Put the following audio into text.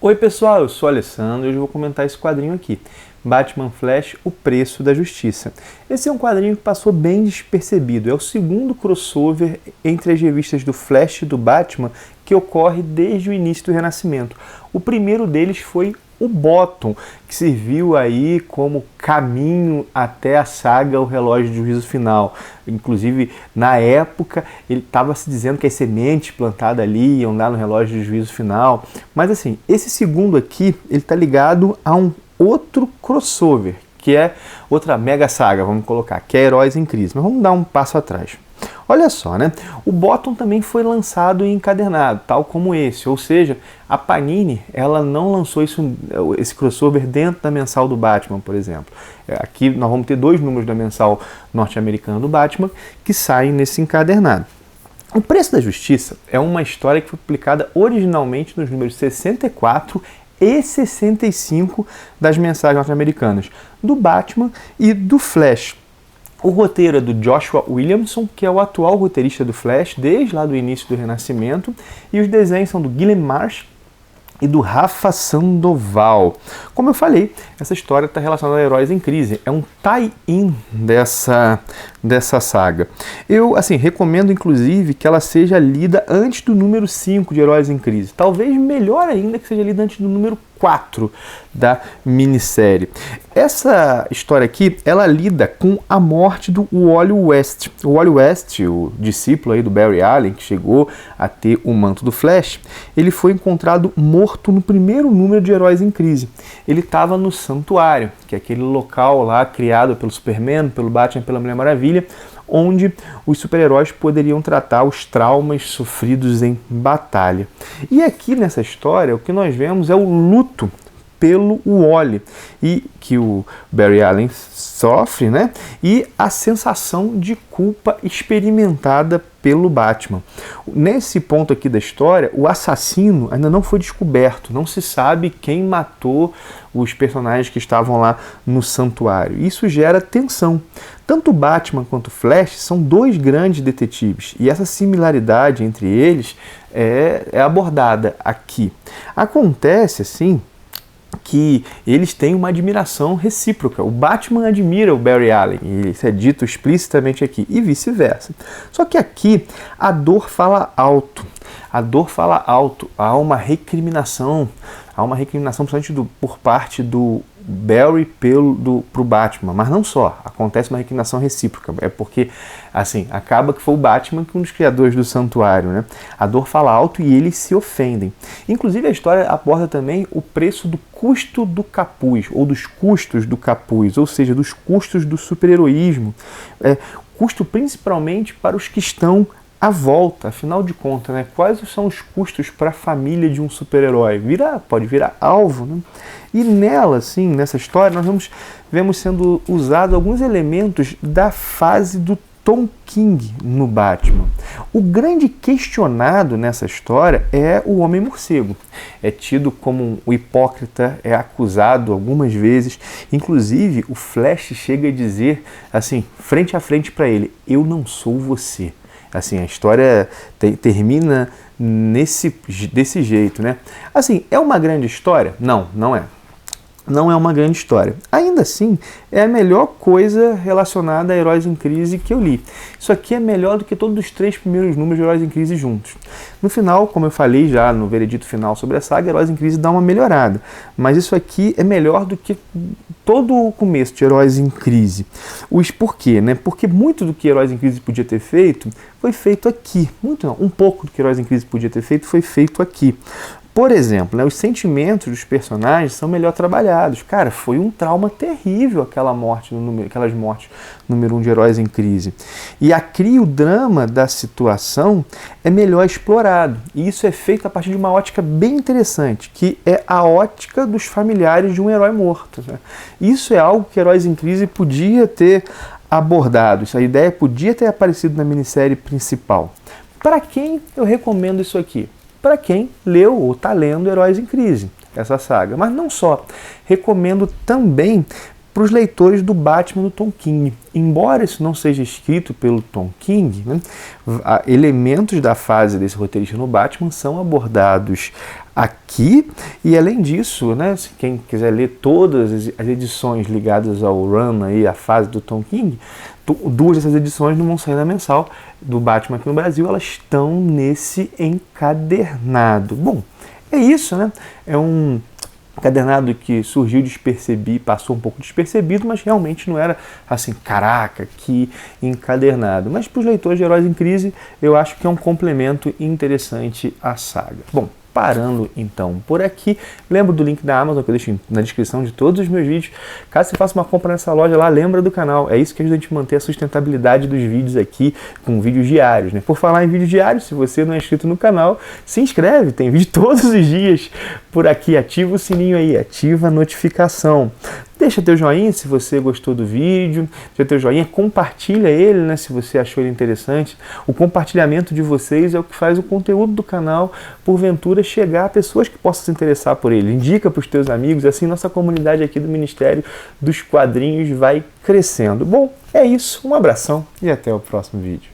Oi pessoal, eu sou o Alessandro e hoje eu vou comentar esse quadrinho aqui, Batman Flash, O Preço da Justiça. Esse é um quadrinho que passou bem despercebido, é o segundo crossover entre as revistas do Flash e do Batman que ocorre desde o início do Renascimento. O primeiro deles foi o Bottom, que serviu aí como caminho até a saga O Relógio de Juízo Final. Inclusive, na época, ele estava se dizendo que as sementes plantadas ali iam lá no Relógio de Juízo Final. Mas assim, esse segundo aqui, ele está ligado a um outro crossover, que é outra mega saga, vamos colocar, que é Heróis em Crise. Mas vamos dar um passo atrás. Olha só, né? O Bottom também foi lançado em encadernado, tal como esse. Ou seja, a Panini, ela não lançou esse crossover dentro da mensal do Batman, por exemplo. Aqui nós vamos ter 2 números da mensal norte-americana do Batman que saem nesse encadernado. O Preço da Justiça é uma história que foi publicada originalmente nos números 64 e 65 das mensais norte-americanas, do Batman e do Flash. O roteiro é do Joshua Williamson, que é o atual roteirista do Flash, desde lá do início do Renascimento, e os desenhos são do Guilherme Marsh e do Rafa Sandoval. Como eu falei, essa história está relacionada a Heróis em Crise, é um tie-in dessa saga. Eu, assim, recomendo inclusive que ela seja lida antes do número 5 de Heróis em Crise. Talvez melhor ainda que seja lida antes do número 4 da minissérie. Essa história aqui, ela lida com a morte do Wally West. O Wally West, o discípulo aí do Barry Allen, que chegou a ter o manto do Flash, ele foi encontrado morto no primeiro número de Heróis em Crise. Ele estava no Santuário, que é aquele local lá criado pelo Superman, pelo Batman, pela Mulher Maravilha, onde os super-heróis poderiam tratar os traumas sofridos em batalha. E aqui nessa história, o que nós vemos é o luto pelo Wally, e que o Barry Allen sofre, né? E a sensação de culpa experimentada pelo Batman. Nesse ponto aqui da história, o assassino ainda não foi descoberto, não se sabe quem matou os personagens que estavam lá no santuário. Isso gera tensão. Tanto o Batman quanto o Flash são 2 grandes detetives, e essa similaridade entre eles é abordada aqui. Acontece, assim, que eles têm uma admiração recíproca. O Batman admira o Barry Allen, e isso é dito explicitamente aqui, e vice-versa. Só que aqui a dor fala alto. A dor fala alto, há uma recriminação principalmente por parte do Barry pro Batman, mas não só, acontece uma recriminação recíproca, é porque, assim, acaba que foi o Batman que é um dos criadores do santuário, né? A dor fala alto e eles se ofendem. Inclusive a história aborda também o preço do custo do capuz, ou dos custos do capuz, ou seja, dos custos do super-heroísmo, custo principalmente para os que estão à volta, afinal de contas, né? Quais são os custos para a família de um super-herói? Pode virar alvo, né? E nela, assim, nessa história, nós vemos sendo usados alguns elementos da fase do Tom King no Batman. O grande questionado nessa história é o Homem-Morcego. É tido como um hipócrita, é acusado algumas vezes. Inclusive, o Flash chega a dizer, assim, frente a frente para ele, eu não sou você. Assim, a história termina desse jeito, né? Assim, é uma grande história? Não, não é. Não é uma grande história. Ainda assim, é a melhor coisa relacionada a Heróis em Crise que eu li. Isso aqui é melhor do que todos os 3 primeiros números de Heróis em Crise juntos. No final, como eu falei já no veredito final sobre a saga, Heróis em Crise dá uma melhorada. Mas isso aqui é melhor do que todo o começo de Heróis em Crise. Por quê, né? Porque muito do que Heróis em Crise podia ter feito, foi feito aqui. Muito não, um pouco do que Heróis em Crise podia ter feito, foi feito aqui. Por exemplo, né, os sentimentos dos personagens são melhor trabalhados. Cara, foi um trauma terrível aquelas mortes número 1 de Heróis em Crise. E aqui o drama da situação é melhor explorado. E isso é feito a partir de uma ótica bem interessante, que é a ótica dos familiares de um herói morto, né? Isso é algo que Heróis em Crise podia ter abordado. Essa ideia podia ter aparecido na minissérie principal. Para quem eu recomendo isso aqui? Para quem leu ou está lendo Heróis em Crise, essa saga. Mas não só. Recomendo também para os leitores do Batman do Tom King. Embora isso não seja escrito pelo Tom King, né, elementos da fase desse roteirista no Batman são abordados aqui. E além disso, né, se quem quiser ler todas as edições ligadas ao run, aí, a fase do Tom King, duas dessas edições não vão sair na mensal do Batman aqui no Brasil, elas estão nesse encadernado. Bom, é isso, né? É um encadernado que surgiu despercebido, passou um pouco despercebido, mas realmente não era assim, caraca, que encadernado. Mas para os leitores de Heróis em Crise, eu acho que é um complemento interessante à saga. Bom, parando então por aqui, lembra do link da Amazon que eu deixo na descrição de todos os meus vídeos. Caso você faça uma compra nessa loja lá, lembra do canal. É isso que ajuda a gente a manter a sustentabilidade dos vídeos aqui, com vídeos diários, né? Por falar em vídeos diários, se você não é inscrito no canal, se inscreve, tem vídeo todos os dias por aqui. Ativa o sininho aí, ativa a notificação. Deixa teu joinha se você gostou do vídeo, deixa teu joinha, compartilha ele, né, se você achou ele interessante. O compartilhamento de vocês é o que faz o conteúdo do canal, porventura, chegar a pessoas que possam se interessar por ele. Indica para os teus amigos, assim nossa comunidade aqui do Ministério dos Quadrinhos vai crescendo. Bom, é isso, um abração e até o próximo vídeo.